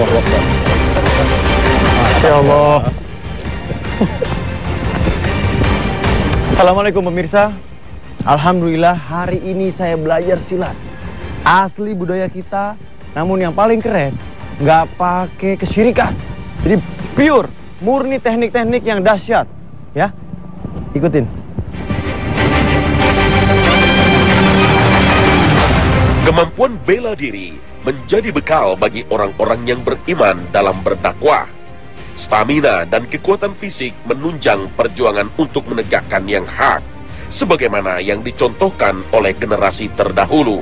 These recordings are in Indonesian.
Akbar. Masya Allah. Assalamualaikum pemirsa. Alhamdulillah hari ini saya belajar silat. Asli budaya kita, namun yang paling keren, nggak pakai kesyirikan. Jadi pure, murni teknik-teknik yang dahsyat. Ya, ikutin. Kemampuan bela diri menjadi bekal bagi orang-orang yang beriman dalam berdakwah. Stamina dan kekuatan fisik menunjang perjuangan untuk menegakkan yang hak, sebagaimana yang dicontohkan oleh generasi terdahulu.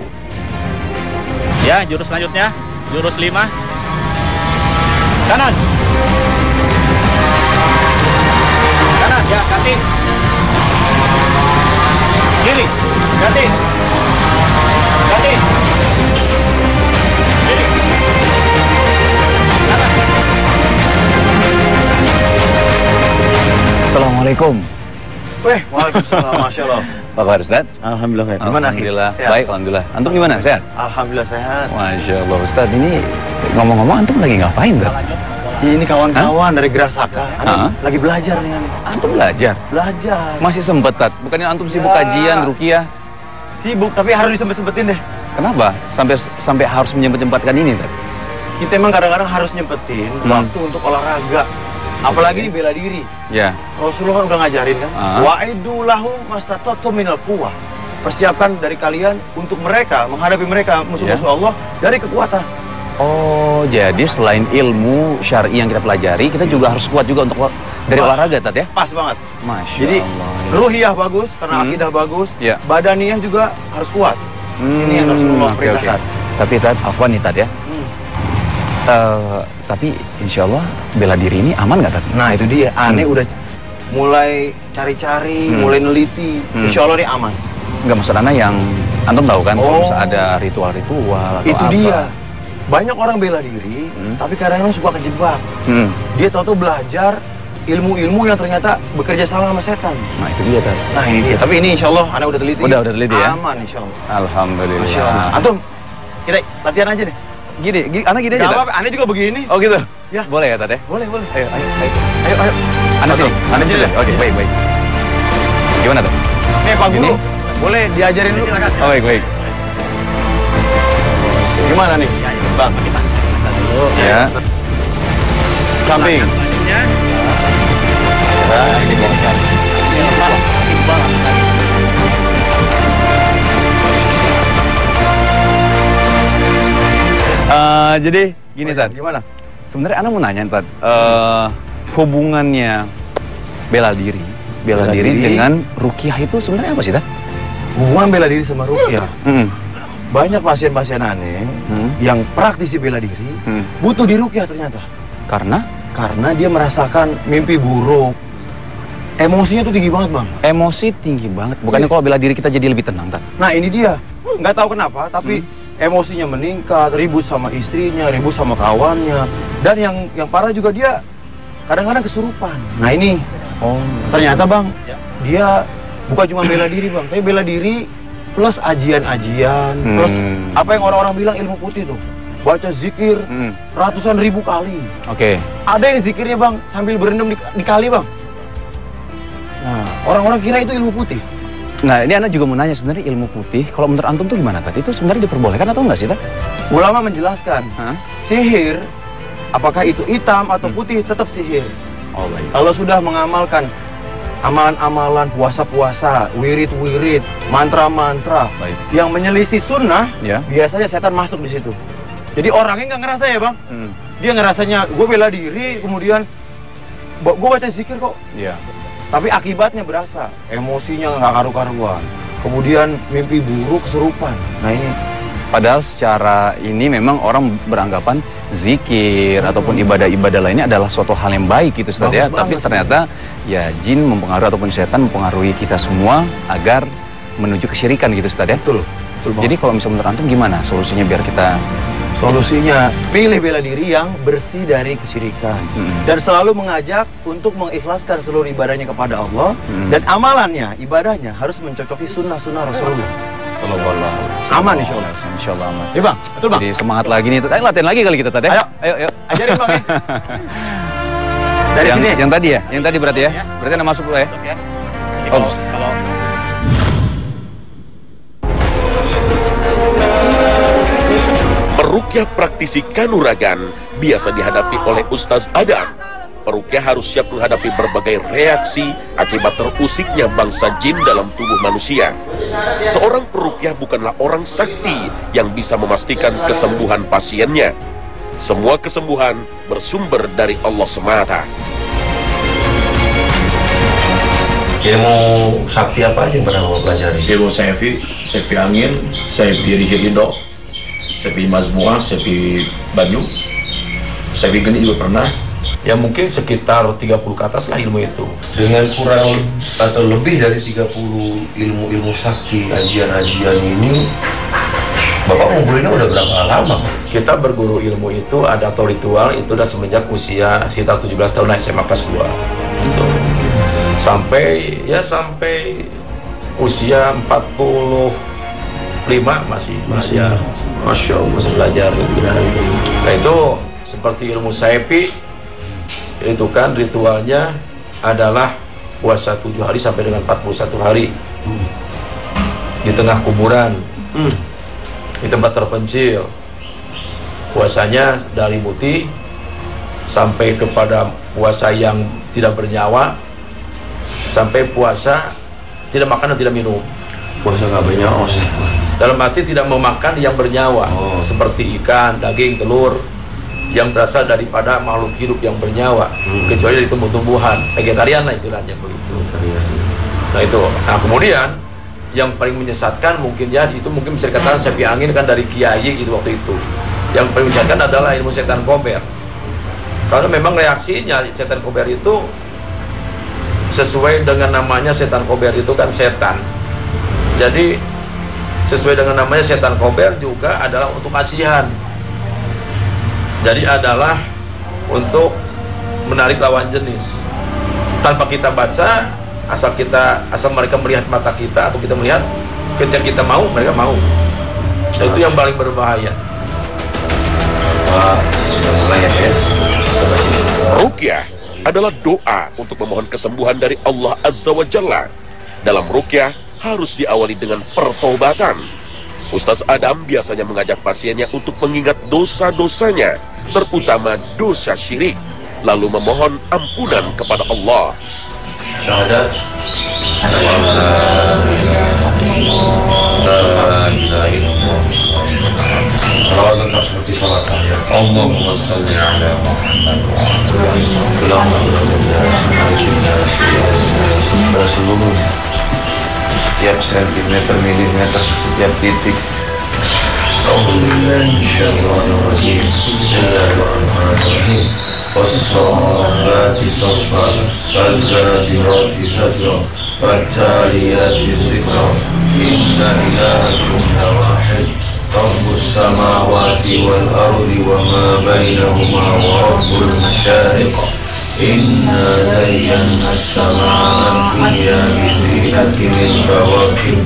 Ya, jurus selanjutnya, jurus 5. Kanan. Kanan, ya, ganti. Kiri, ganti. Ganti. Kiri. Kanan. Assalamualaikum. Waalaikumsalam, Masya Allah. Apa kabar Ustaz? Alhamdulillah. Gimana? Alhamdulillah, Sehat? baik, Alhamdulillah. Antum gimana, sehat? Alhamdulillah sehat. Masya Allah, Ustaz, ini ngomong-ngomong antum lagi ngapain, Ustaz? Ini kawan-kawan dari Gerasaka. Lagi belajar nih, Ani. Antum belajar? Belajar. Masih sempet, Tat? Bukannya antum sibuk kajian, ruqyah? Sibuk, tapi harus disempet-sempetin deh. Kenapa? Sampai harus menyempatkan ini, Tat? Kita emang kadang-kadang harus nyempetin waktu untuk olahraga. Apalagi ini bela diri. Ya. Rasulullah udah ngajarin kan? Wa'idu lahum mastata'tum minal quwwah. Persiapkan dari kalian untuk mereka, menghadapi mereka musuh-musuh Allah dari kekuatan. Oh, jadi selain ilmu syar'i yang kita pelajari, kita juga harus kuat juga untuk dari olahraga, Tat, ya? Pas banget. Masya Jadi, Allah. ruhiyah bagus, karena akidah bagus. Ya. Badaniyah juga harus kuat. Ini yang Rasulullah perintahkan. Tapi, Tat, afwan nih, Tat, ya? Tapi insya Allah bela diri ini aman nggak, Tat? Nah itu dia, Aneh udah mulai cari-cari, mulai neliti. Insya Allah ini aman. Nggak, maksud Ana yang antum tahu kan, kalau misalnya ada ritual-ritual atau itu apa? dia. Banyak orang bela diri, tapi kadang-kadang suka kejebak. Dia tahu-tahu belajar ilmu-ilmu yang ternyata bekerja sama setan. Nah itu dia, Tat. Nah ini dia. Tapi ini insya Allah Aneh udah teliti. Udah teliti ya? Aman insya Allah. Alhamdulillah. Masya Allah. Antum, kita latihan aja deh. Gini, Ana gini aja, Tat. Aneh juga begini. Oh gitu? Ya. Boleh ya, Tat, ya? Boleh. Ayo. Ana sini, Ana sini. Oke, baik. Gimana, Tat? Nih Pak Guru, Gini? boleh diajarin dulu? Oh, baik. Gimana nih? Bang, kita dulu. Ya. Samping. Selanjutnya, Ini bongkar. Jadi gini, Tat. Gimana? Sebenarnya Ana mau nanya, Tat. Hubungannya bela diri dengan ruqyah itu sebenarnya apa sih, Tat? Hubungan bela diri sama ruqyah. Banyak pasien-pasien Aneh yang praktisi bela diri butuh diruqyah ternyata. Karena dia merasakan mimpi buruk. Emosinya tuh tinggi banget, Bang. Emosi tinggi banget. Bukannya kalau bela diri kita jadi lebih tenang, Tat? Nah, ini dia. Nggak tahu kenapa, tapi emosinya meningkat, ribut sama istrinya, ribut sama kawannya. Dan yang parah juga dia kadang-kadang kesurupan. Nah, ini. Ternyata, Bang, dia bukan cuma bela diri, Bang, tapi bela diri plus ajian-ajian, plus apa yang orang-orang bilang ilmu putih tuh. Baca zikir ratusan ribu kali. Oke. Ada yang zikirnya, Bang, sambil berendam di kali, Bang. Nah, orang-orang kira itu ilmu putih. Nah, ini Ana juga mau nanya, sebenarnya ilmu putih, kalau menurut antum tuh gimana, Tat? Itu sebenarnya diperbolehkan atau enggak sih, Tat? Ulama menjelaskan, sihir, apakah itu hitam atau putih, tetap sihir. Oh, baik. Kalau sudah mengamalkan amalan-amalan puasa-puasa, wirid-wirid, mantra-mantra yang menyelisih sunnah, biasanya setan masuk di situ. Jadi orangnya nggak ngerasa ya, Bang. Dia ngerasanya, gue bela diri, kemudian gue baca zikir kok. Iya. Tapi akibatnya berasa, emosinya nggak karu-karuan. Kemudian mimpi buruk, kesurupan. Nah ini. Padahal secara ini memang orang beranggapan zikir ataupun ibadah-ibadah lainnya adalah suatu hal yang baik gitu, Ustaz, ya. Tapi ternyata ya jin mempengaruhi ataupun setan mempengaruhi kita semua agar menuju kesyirikan gitu, Ustaz, ya. Betul. Jadi kalau misalnya menurut antum gimana solusinya biar kita Solusinya, pilih bela diri yang bersih dari kesyirikan. Dan selalu mengajak untuk mengikhlaskan seluruh ibadahnya kepada Allah. Dan amalannya, ibadahnya harus mencocoki sunnah-sunnah Rasulullah. Aman insya Allah. Insya Allah aman. Iya Bang, betul Bang. Jadi semangat lagi nih. Ayo latihan lagi kali kita tadi. Ayo. Ayo. Ajarin Bang ya. Dari yang, sini. yang tadi ya? Yang tadi berarti ya? Berarti anda masuk dulu ya? Jadi Oh, kalau Peruqyah praktisi Kanuragan biasa dihadapi oleh Ustaz Adam. Peruqyah harus siap menghadapi berbagai reaksi akibat terusiknya bangsa jin dalam tubuh manusia. Seorang peruqyah bukanlah orang sakti yang bisa memastikan kesembuhan pasiennya. Semua kesembuhan bersumber dari Allah semata. Ilmu sakti apa aja yang pernah mau pelajari? Ilmu sepi angin, sepi rihido, sepi mazmuah, sepi baju, sepi geni juga pernah. Ya mungkin sekitar 30 ke atas lah ilmu itu. Dengan kurang atau lebih dari 30 ilmu-ilmu sakti, ajian-ajian ini, Bapak ngumpulinnya udah berapa lama? Kita berguru ilmu itu ada atau ritual itu udah semenjak usia sekitar 17 tahun SMA kelas 2 gitu. Sampai usia 45 masih belajar. Masya Allah. Masih belajar gitu. Nah itu seperti ilmu sepi itu kan ritualnya adalah puasa 7 hari sampai dengan 41 hari di tengah kuburan, di tempat terpencil. Puasanya dari muti sampai kepada puasa yang tidak bernyawa, sampai puasa tidak makan dan tidak minum. Puasa nggak bernyawa sih. Dalam arti tidak memakan yang bernyawa, seperti ikan, daging, telur yang berasal daripada makhluk hidup yang bernyawa, kecuali dari tumbuh-tumbuhan, vegetarian lah istilahnya begitu. Nah itu, nah kemudian yang paling menyesatkan mungkin ya itu mungkin bisa dikatakan sepi angin kan dari kiai itu waktu itu. Yang paling menyesatkan adalah ilmu setan kober. Karena memang reaksinya setan kober itu sesuai dengan namanya setan kober itu kan setan. Jadi sesuai dengan namanya setan kober juga adalah untuk kasihan. Jadi adalah untuk menarik lawan jenis. Tanpa kita baca, asal mereka melihat mata kita atau kita melihat, ketika kita mau, mereka mau. Nah, itu yang paling berbahaya. Ruqyah adalah doa untuk memohon kesembuhan dari Allah Azza wa Jalla. Dalam ruqyah harus diawali dengan pertobatan. Ustaz Adam biasanya mengajak pasiennya untuk mengingat dosa-dosanya, terutama dosa syirik, lalu memohon ampunan kepada Allah. Syahadat. Salawat tetap seperti salat tahiyat. Allahumma shalli ala Muhammad wa ala seluruhnya, setiap sentimeter, milimeter, setiap titik. Bismillahirrahmanirrahim. Bismillahirrahmanirrahim. Wassalamu'alaikum wazzajirati zajra wattaliyati zikra. Inna ilahakum lawahid Rabbus samawati wal ardi wa ma bainahuma wa rabbul masyariq. Inna zayyana as-samaa'a dunya bi zinatil kawakib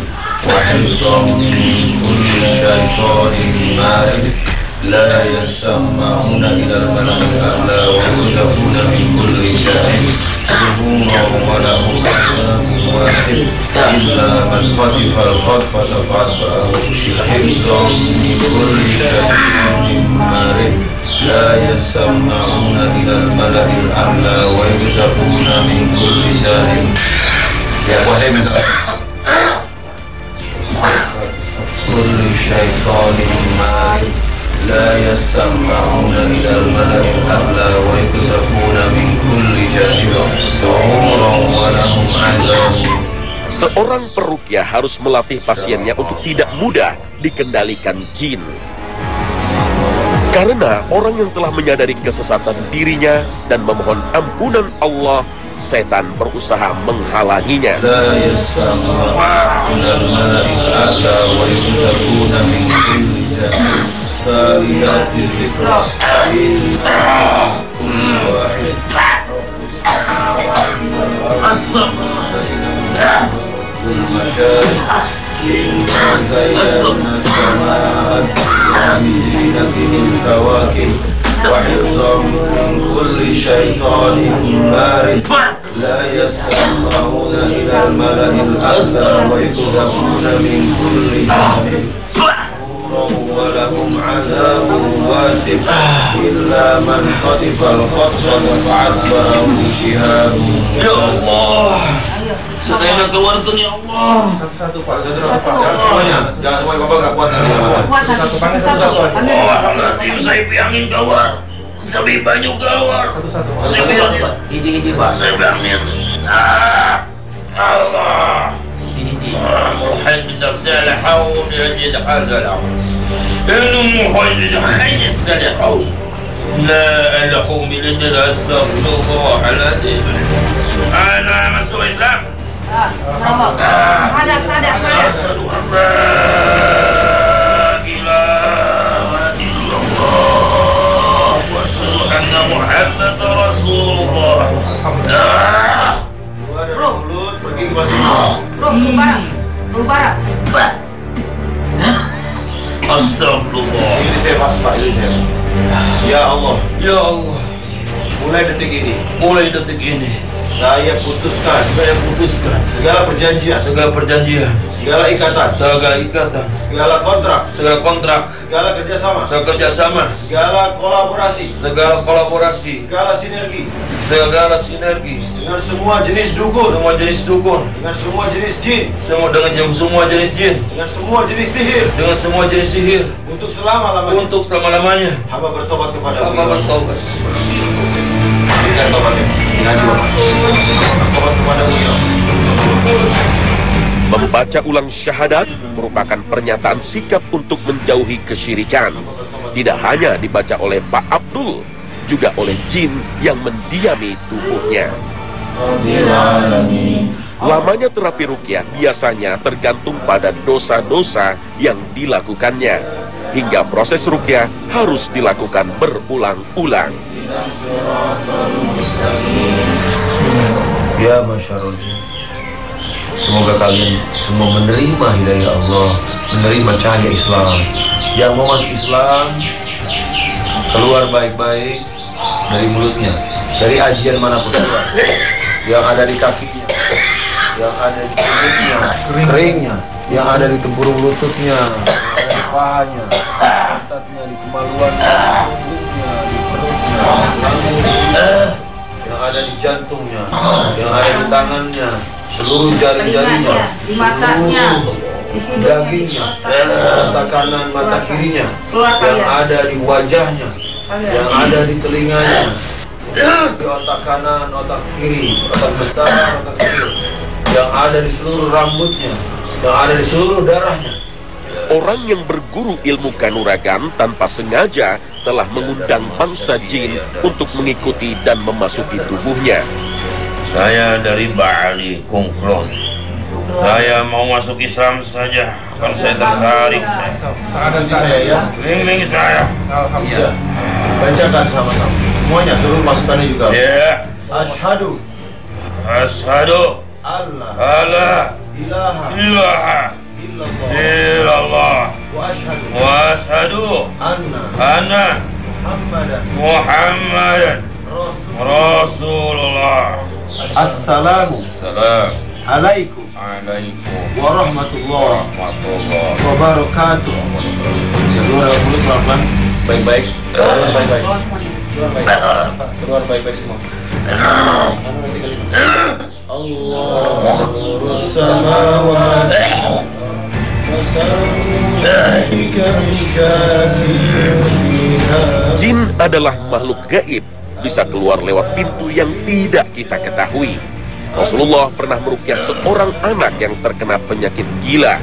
wa hifdhan min kulli syaitanir marid. La yasma'una ila al-mala'il a'la wa yuzafuna min kulli shay'in zuhuran wa lahum adhabun wahid illa man khatifa al-khatfata fa'atba'ahu hifdhan min kulli shay'in marid. La yasma'una ila al-mala'il a'la wa yuzafuna min kulli shay'in. Ya boleh minta kulli syaitanir marid. لا يستمعون إلى الملأ الأعلى ويقذفون من كل جانب دحورا ولهم عذاب. Seorang peruqyah harus melatih pasiennya untuk tidak mudah dikendalikan jin. Karena orang yang telah menyadari kesesatan dirinya dan memohon ampunan Allah, setan berusaha menghalanginya. لا يستمعون إلى الملأ الأعلى ويقذفون من كل جانب تاليات الذكرى كل واحد رب السماوات والأرض والمشارق إن زينا السماء بزينة الكواكب وحفظا من كل شيطان مارد لا يسمعون إلى الملأ الأعلى ويقذفون من كل جانب ولهم عذاب واسع إلا من خطف الخطفة فأتبعه شهاب. Ya Allah, saya keluarkan ya Allah. Satu Pak, jangan semuanya, Bapak nggak kuat. Nanti saya piangin gawar, saya banyak gawar. Saya piangin, hiji Pak. Saya piangin. Allah. محمد الصالح ويجد حاجة إنه محمد خير الصالح لا ألحم إلا أستغفر الله العظيم. أنا مسؤول إسلام. أشهد أن لا إله إلا الله وأشهد أن محمد رسول الله. Astagfirullah. Ini saya Pak, ini saya. Ya Allah. Ya Allah. Mulai detik ini, saya putuskan segala perjanjian, segala ikatan, segala kontrak, segala kerjasama, segala kolaborasi, segala sinergi dengan semua jenis dukun, dengan semua jenis jin, dengan semua jenis sihir, untuk selama-lamanya. Hamba bertobat kepada Allah. Berikan tobatnya. Tobat kepada Allah. Membaca ulang syahadat merupakan pernyataan sikap untuk menjauhi kesyirikan. Tidak hanya dibaca oleh Pak Abdul, juga oleh jin yang mendiami tubuhnya. Lamanya terapi ruqyah biasanya tergantung pada dosa-dosa yang dilakukannya, hingga proses ruqyah harus dilakukan berulang-ulang. Ya masyarul jin, semoga kalian semua menerima hidayah Allah, menerima cahaya Islam. Yang mau masuk Islam, keluar baik-baik dari mulutnya, dari ajian manapun keluar, yang ada di kakinya, yang ada di kulitnya, keringnya, yang ada di tempurung lututnya, yang ada di pahanya, di pantatnya, di kemaluannya, di punggungnya, di perutnya, yang ada di jantungnya, yang ada di tangannya, seluruh jari-jarinya, di matanya, seluruh dagingnya, mata kanan, mata kirinya, yang ada di wajahnya, yang ada di telinganya, di otak kanan, otak kiri, otak besar, otak kecil, yang ada di seluruh rambutnya, yang ada di seluruh darahnya. Orang yang berguru ilmu kanuragan tanpa sengaja telah mengundang bangsa jin untuk mengikuti dan memasuki tubuhnya. Saya dari Bali Kungklon. Saya mau masuk Islam saja, kan saya tertarik. Tangan saya ya. Bimbing saya. Alhamdulillah. Bacakan sama-sama. Semuanya suruh masukannya juga. Ya. Asyhadu Allah ilaha illallah wa asyhadu anna Muhammadan Rasulullah. Assalamu alaikum warahmatullahi wabarakatuh. Kedua mulut pelan-pelan, baik-baik. Baik-baik. Keluar baik-baik semua. Allahus samawati Jin adalah makhluk gaib, bisa keluar lewat pintu yang tidak kita ketahui. Rasulullah pernah meruqyah seorang anak yang terkena penyakit gila.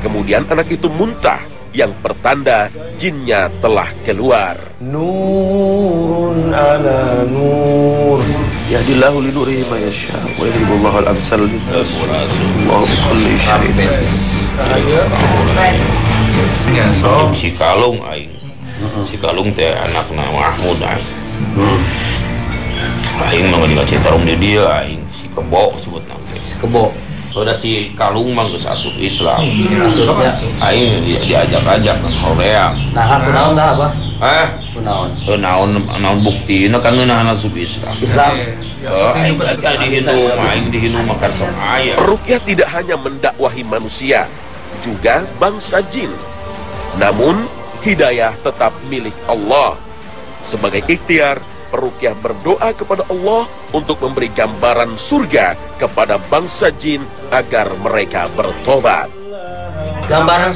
Kemudian anak itu muntah, yang pertanda jinnya telah keluar. Nurun ala nur, yahdillahu li nurihi ma yasha wa yadribullahu al-amsal lin-nas. Allahu bi kulli syai'in. Si Kalung aing. Si Kalung teh anakna Mahmud aing. Aing mah di Citarum di dia aing. Si Kebo sebutna. Si Kebo. Udah si Kalung mah geus asup Islam. Aing diajak-ajak ke Korea. Nah, kunaon dah apa? Naon buktina kan ngeunah asup Islam. Aing dihinum makan sok aya. Peruqyah tidak hanya mendakwahi manusia, juga bangsa jin. Namun, hidayah tetap milik Allah. Sebagai ikhtiar, peruqyah berdoa kepada Allah untuk memberi gambaran surga kepada bangsa jin agar mereka bertobat. Gambaran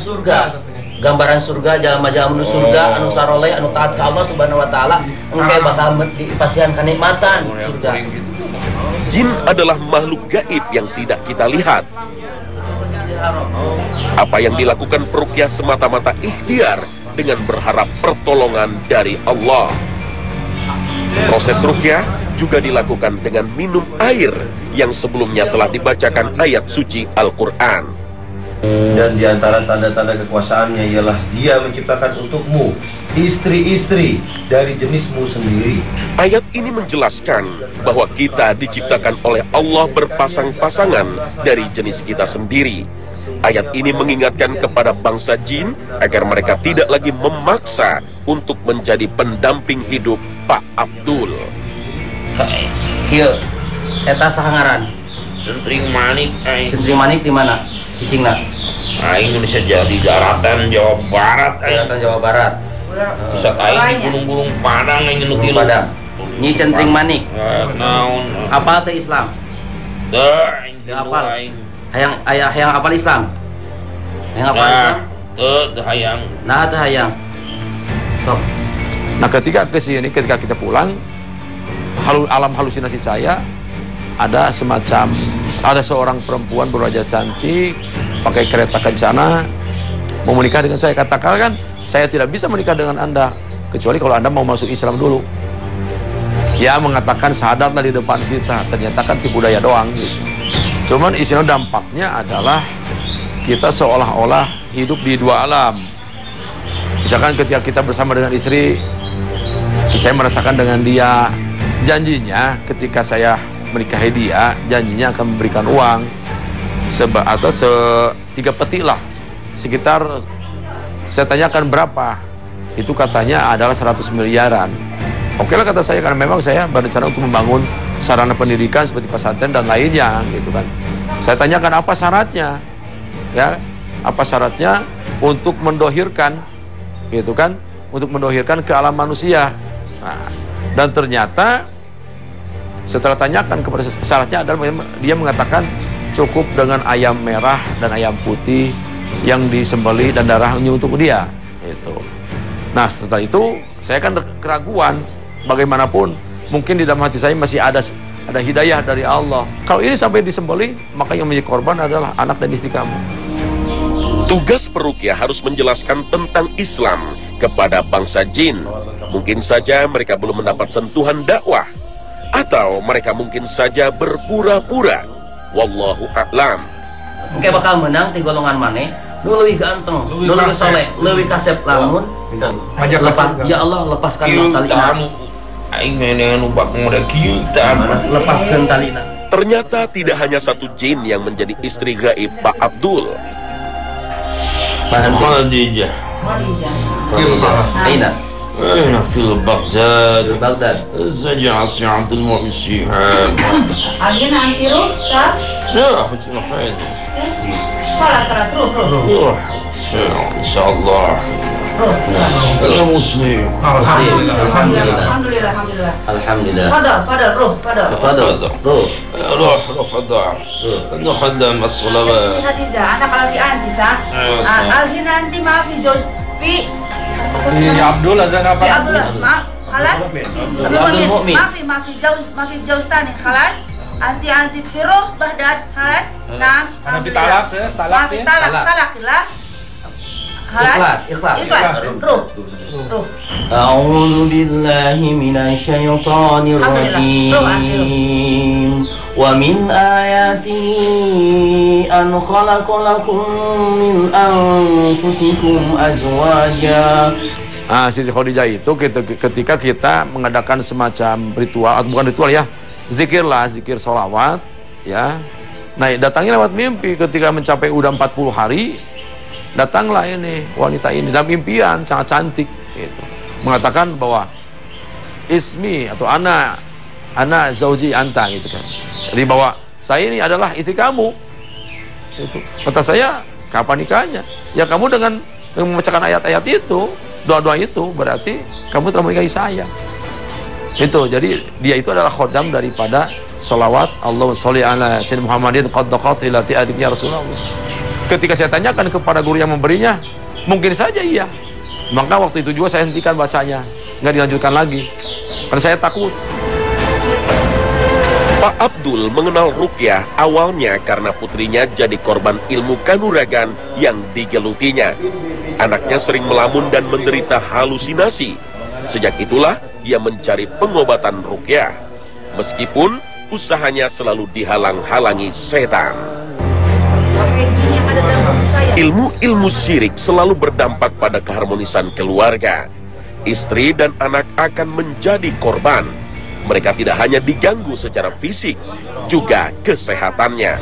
surga, jalma-jalma menuju surga, anu saroleh, anu taat ke Allah Subhanahu wa taala, engke bakal dipasihan kenikmatan surga. Jin adalah makhluk gaib yang tidak kita lihat. Apa yang dilakukan peruqyah semata-mata ikhtiar dengan berharap pertolongan dari Allah. Proses ruqyah juga dilakukan dengan minum air yang sebelumnya telah dibacakan ayat suci Al-Quran. Dan diantara tanda-tanda kekuasaannya ialah Dia menciptakan untukmu istri-istri dari jenismu sendiri. Ayat ini menjelaskan bahwa kita diciptakan oleh Allah berpasang-pasangan dari jenis kita sendiri. Ayat ini mengingatkan kepada bangsa jin agar mereka tidak lagi memaksa untuk menjadi pendamping hidup Pak Abdul. Kieu eta sahangaran. Centring Manik Centring Manik di mana? Cicingna. Aing Indonesia jadi daratan Jawa Barat. Daratan Jawa Barat. Bisa aing di gunung-gunung Padang yang nyenuti Padang. Nyi Centring Manik. Naon? Apal teh Islam? Teu aing apal. Hayang apal Islam? Hayang apal Islam? Teu hayang. Nah, teu hayang. Sok. Nah, ketika kita pulang, alam halusinasi saya ada seorang perempuan berwajah cantik, pakai kereta kencana, mau menikah dengan saya. Katakan saya tidak bisa menikah dengan Anda kecuali kalau Anda mau masuk Islam dulu. Ya, mengatakan syahadatlah di depan kita, ternyata kan tipu daya doang gitu. Cuman isinya dampaknya adalah kita seolah-olah hidup di dua alam. Misalkan ketika kita bersama dengan istri, saya merasakan dengan dia, janjinya ketika saya menikahi dia, janjinya akan memberikan uang atau 3 peti lah, sekitar, saya tanyakan berapa, itu katanya adalah 100 miliaran. Oke lah kata saya, karena memang saya berencana untuk membangun sarana pendidikan seperti pesantren dan lainnya gitu kan. Saya tanyakan apa syaratnya, ya, apa syaratnya untuk mendohirkan gitu kan, untuk mendohirkan ke alam manusia. Nah, dan ternyata setelah tanyakan kepada syaratnya adalah dia mengatakan cukup dengan ayam merah dan ayam putih yang disembelih dan darahnya untuk dia itu. Nah, setelah itu saya kan keraguan, bagaimanapun mungkin di dalam hati saya masih ada hidayah dari Allah. Kalau ini sampai disembelih, maka yang menjadi korban adalah anak dan istri kamu. Tugas peruqyah harus menjelaskan tentang Islam kepada bangsa jin. Mungkin saja mereka belum mendapat sentuhan dakwah, atau mereka mungkin saja berpura-pura. Wallahu a'lam. Engke bakal menang ti golongan maneh nu leuwih ganteng, nu leuwih saleh, leuwih kasep lamun lepas, ya Allah lepaskan talina. Aing meneh nu bak ngode kieu tah, lepaskeun talina. Ternyata tidak hanya satu jin yang menjadi istri gaib Pak Abdul. Khadijah. Aina. Aina fil Baghdad. Baghdad. Zaja Abdul Mu'min Syihab. Alina antiru sa? Sa, betul khair. خلاص روح إن شاء الله. أنا مسلم. الحمد لله. فضل روح. روح نقدم الصلوات. خديجة أنا قال في أنت صح؟ هنا أنت ما في جوز في Abdul ada apa? في عبد الله ما خلاص؟ المؤمن. ما في جوز ثاني خلاص؟ أنت في روح بهداد خلاص؟ نعم. أنا في طلاق ما في طلاق لا. إخلاص روح. أعوذ بالله من الشيطان الرجيم ومن آياته أن خلق لكم من أنفسكم أزواجا. Nah, Siti Khadijah itu ketika kita mengadakan semacam ritual, atau bukan ritual ya, zikir sholawat ya, Nah, datangnya lewat mimpi. Ketika mencapai udah 40 hari, datanglah ini wanita ini dalam impian sangat cantik gitu. Mengatakan bahwa ismi atau ana zauji anta gitu kan. Jadi bahwa saya ini adalah istri kamu. Itu. Kata saya, kapan nikahnya? Ya kamu dengan membacakan ayat-ayat itu, doa-doa itu berarti kamu telah menikahi saya. Itu. Jadi dia itu adalah khodam daripada salawat Allahumma sholli ala sayyidina Muhammadin qad daqat ila ti'adiknya Rasulullah. Ketika saya tanyakan kepada guru yang memberinya, mungkin saja iya. Maka waktu itu juga saya hentikan bacanya, nggak dilanjutkan lagi karena saya takut. Pak Abdul mengenal Ruqyah awalnya karena putrinya jadi korban ilmu kanuragan yang digelutinya. Anaknya sering melamun dan menderita halusinasi. Sejak itulah dia mencari pengobatan Ruqyah. Meskipun usahanya selalu dihalang-halangi setan. Ilmu-ilmu syirik selalu berdampak pada keharmonisan keluarga. Istri dan anak akan menjadi korban. Mereka tidak hanya diganggu secara fisik, juga kesehatannya.